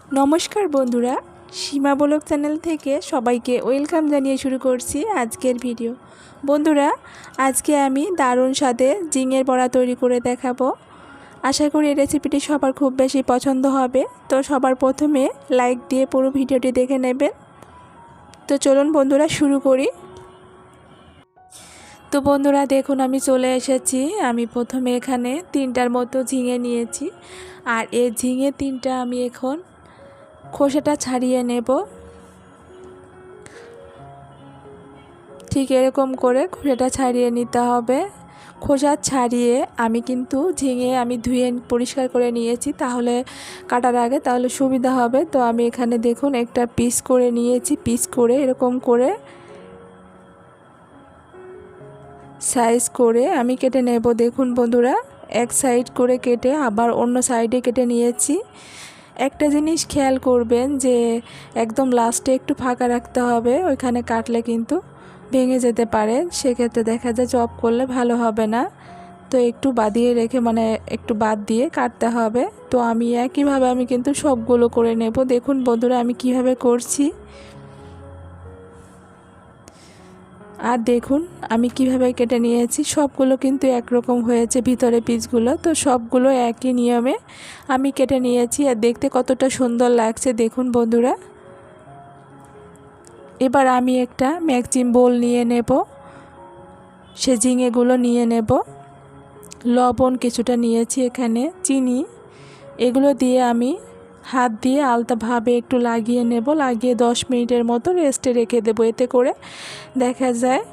নমস্কার বন্ধুরা, সীমা blog channel থেকে সবাইকে ওয়েলকাম জানিয়ে শুরু করছি আজকের ভিডিও। বন্ধুরা, আজকে আমি দারুণ স্বাদে ঝিঙের বড়া তৈরি করে দেখাবো। আশা করি এই রেসিপিটি সবার খুব বেশি পছন্দ হবে। তো সবার প্রথমে লাইক দিয়ে পুরো ভিডিওটি দেখে নেবেন। তো চলুন বন্ধুরা শুরু করি। তো বন্ধুরা দেখুন, আমি চলে এসেছি। আমি প্রথমে এখানে 3টার মতো ঝিঙে নিয়েছি, আর এই ঝিঙে 3টা আমি এখন খোসাটা ছাড়িয়ে নেব। ঠিক এরকম করে খোসাটা ছাড়িয়ে নিতে হবে। খোসা ছাড়িয়ে আমি কিন্তু ঝিঙে ধুয়ে পরিষ্কার করে নিয়েছি, তাহলে কাটার আগে তাহলে সুবিধা হবে। তো আমি এখানে দেখুন একটা পিস করে নিয়েছি। পিস করে এরকম করে সাইজ করে আমি কেটে নেব। দেখুন বন্ধুরা, এক সাইড করে কেটে আবার অন্য সাইডে কেটে নিয়েছি। একটা জিনিস খেয়াল করবেন যে একদম লাস্টে একটু ফাঁকা রাখতে হবে, ওইখানে কাটলে কিন্তু ভেঙে যেতে পারে, সেক্ষেত্রে দেখা যায় চপ করলে ভালো হবে না। তো একটু বাদিয়ে রেখে একটু বাদ দিয়ে কাটতে হবে। তো আমি একইভাবে আমি কিন্তু সবগুলো করে নেব। দেখুন বন্ধুরা আমি কিভাবে করছি, আর দেখুন আমি কিভাবে কেটে নিয়েছি। সবগুলো কিন্তু একরকম হয়েছে ভিতরে পিসগুলো। তো সবগুলো একই নিয়মে আমি কেটে নিয়েছি, আর দেখতে কতটা সুন্দর লাগছে দেখুন বন্ধুরা। এবার আমি একটা মিক্সিং বোল নিয়ে নেব, সে ঝিঙেগুলো নিয়ে নেব। লবণ কিছুটা নিয়েছি, এখানে চিনি, এগুলো দিয়ে আমি হাত দিয়ে আলতাভাবে একটু লাগিয়ে নেব। লাগিয়ে 10 মিনিটের মতো রেস্টে রেখে দেবো। এতে করে দেখা যায়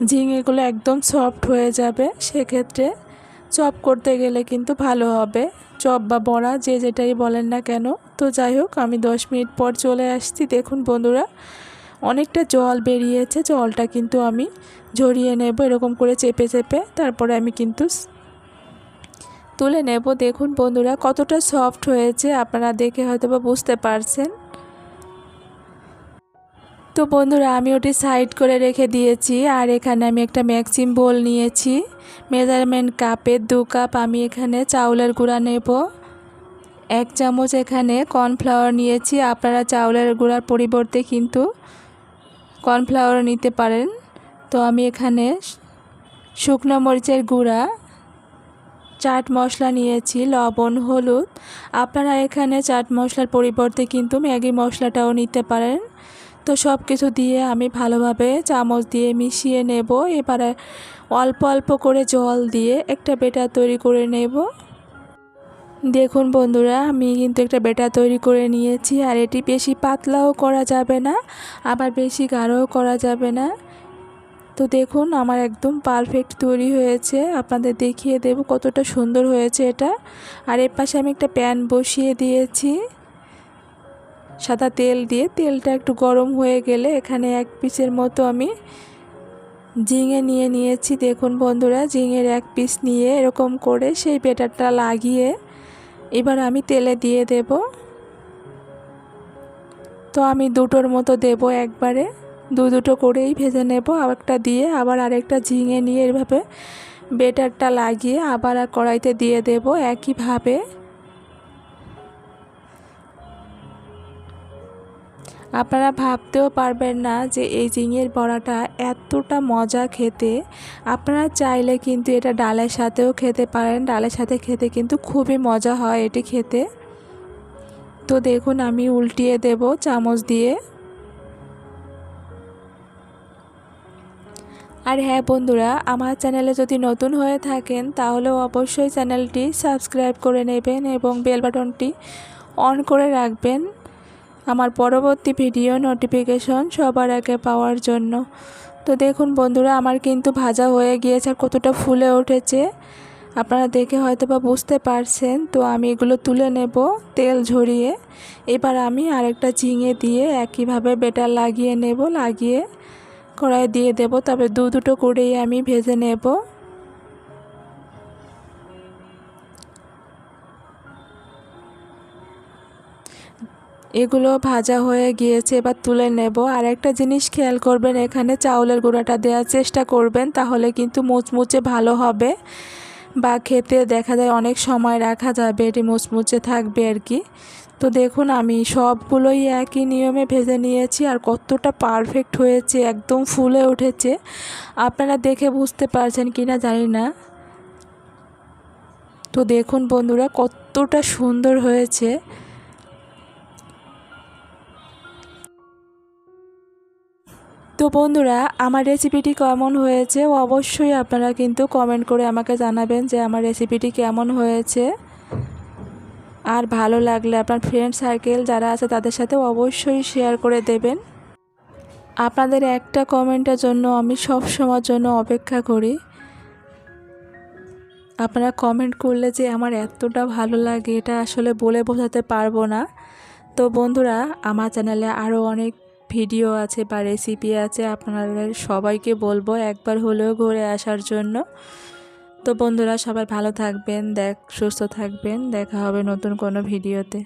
ঝিঙেগুলো একদম সফট হয়ে যাবে, সেক্ষেত্রে চপ করতে গেলে কিন্তু ভালো হবে। চপ বা বড়া যে যেটাই বলেন না কেন। তো যাই হোক, আমি 10 মিনিট পর চলে আসছি। দেখুন বন্ধুরা অনেকটা জল বেরিয়েছে, জলটা কিন্তু আমি ঝরিয়ে নেব এরকম করে চেপে চেপে, তারপরে আমি কিন্তু তুলে নেব। দেখুন বন্ধুরা কতটা সফট হয়েছে, আপনারা দেখে হয়তো বা বুঝতে পারছেন। তো বন্ধুরা আমি ওটি সাইড করে রেখে দিয়েছি, আর এখানে আমি একটা মিক্সিং বোল নিয়েছি। মেজারমেন্ট কাপে 2 কাপ আমি এখানে চাউলের গুঁড়া নেব। 1 চামচ এখানে কর্নফ্লাওয়ার নিয়েছি। আপনারা চাউলের গুঁড়ার পরিবর্তে কিন্তু কর্নফ্লাওয়ার নিতে পারেন। তো আমি এখানে শুকনো মরিচের গুঁড়া, চাট মশলা নিয়েছি, লবণ, হলুদ। আপনারা এখানে চাট মশলার পরিবর্তে কিন্তু ম্যাগি মশলাটাও নিতে পারেন। তো সব কিছু দিয়ে আমি ভালোভাবে চামচ দিয়ে মিশিয়ে নেব। এবারে অল্প অল্প করে জল দিয়ে একটা ব্যাটার তৈরি করে নেব। দেখুন বন্ধুরা আমি কিন্তু একটা ব্যাটার তৈরি করে নিয়েছি, আর এটি বেশি পাতলাও করা যাবে না, আবার বেশি গাঢ়ও করা যাবে না। তো দেখুন আমার একদম পারফেক্ট তৈরি হয়েছে, আপনাদের দেখিয়ে দেব কতটা সুন্দর হয়েছে এটা। আর এর পাশে আমি একটা প্যান বসিয়ে দিয়েছি সাদা তেল দিয়ে। তেলটা একটু গরম হয়ে গেলে এখানে 1 পিসের মতো আমি ঝিঙে নিয়ে নিয়েছি। দেখুন বন্ধুরা ঝিঙের 1 পিস নিয়ে এরকম করে সেই ব্যাটারটা লাগিয়ে এবার আমি তেলে দিয়ে দেব। তো আমি 2টোর মতো দেব একবারে, দুটো করেই ভেজে নেব। আরেকটা দিয়ে আবার আরেকটা ঝিঙে নিয়ে এভাবে ব্যাটারটা লাগিয়ে আবার কড়াইতে দিয়ে দেব একইভাবে। আপনারা ভাবতেও পারবেন না যে এই ঝিঙের বড়াটা এতটা মজা খেতে। আপনারা চাইলে কিন্তু এটা ডালের সাথেও খেতে পারেন, ডালের সাথে খেতে কিন্তু খুবই মজা হয় এটি খেতে। তো দেখুন আমি উল্টিয়ে দেব চামচ দিয়ে। আর হ্যাঁ বন্ধুরা, আমার চ্যানেলে যদি নতুন হয়ে থাকেন তাহলে অবশ্যই চ্যানেলটি সাবস্ক্রাইব করে নেবেন এবং বেল বাটনটি অন করে রাখবেন আমার পরবর্তী ভিডিও নোটিফিকেশন সবার আগে পাওয়ার জন্য। তো দেখুন বন্ধুরা আমার কিন্তু ভাজা হয়ে গিয়েছে, আর কতটা ফুলে উঠেছে আপনারা দেখে হয়তো বা বুঝতে পারছেন। তো আমি এগুলো তুলে নেব তেল ঝরিয়ে। এবার আমি আরেকটা ঝিঙে দিয়ে একইভাবে ব্যাটার লাগিয়ে নেব, লাগিয়ে কড়াই দিয়ে দেব। তবে দুটো করেই আমি ভেজে নেব। এগুলো ভাজা হয়ে গিয়েছে, এবার তুলে নেব। আর একটা জিনিস খেয়াল করবেন, এখানে চাউলের গুঁড়াটা দেওয়ার চেষ্টা করবেন, তাহলে কিন্তু মুচমুচে ভালো হবে। বা খেতে দেখা যায় অনেক সময় রাখা যাবে, এটি মুচমুচে থাকবে আর কি। তো দেখুন আমি সবগুলোই একই নিয়মে ভেজে নিয়েছি আর কতটা পারফেক্ট হয়েছে, একদম ফুলে উঠেছে। আপনারা দেখে বুঝতে পারছেন কি না জানি না। তো দেখুন বন্ধুরা কতটা সুন্দর হয়েছে। তো বন্ধুরা আমার রেসিপিটি কেমন হয়েছে অবশ্যই আপনারা কিন্তু কমেন্ট করে আমাকে জানাবেন যে আমার রেসিপিটি কেমন হয়েছে। আর ভালো লাগলে আপনার ফ্রেন্ড সার্কেল যারা আছে তাদের সাথে অবশ্যই শেয়ার করে দেবেন। আপনাদের একটা কমেন্টের জন্য আমি সব সময়ের জন্য অপেক্ষা করি। আপনারা কমেন্ট করলে যে আমার এতটা ভালো লাগে এটা আসলে বলে বোঝাতে পারবো না। তো বন্ধুরা আমার চ্যানেলে আরও অনেক ভিডিও আছে বা রেসিপি আছে, আপনাদের সবাইকে বলবো একবার হলেও ঘুরে আসার জন্য। তো বন্ধুরা সবাই ভালো থাকবেন, সুস্থ থাকবেন, দেখা হবে নতুন কোনো ভিডিওতে।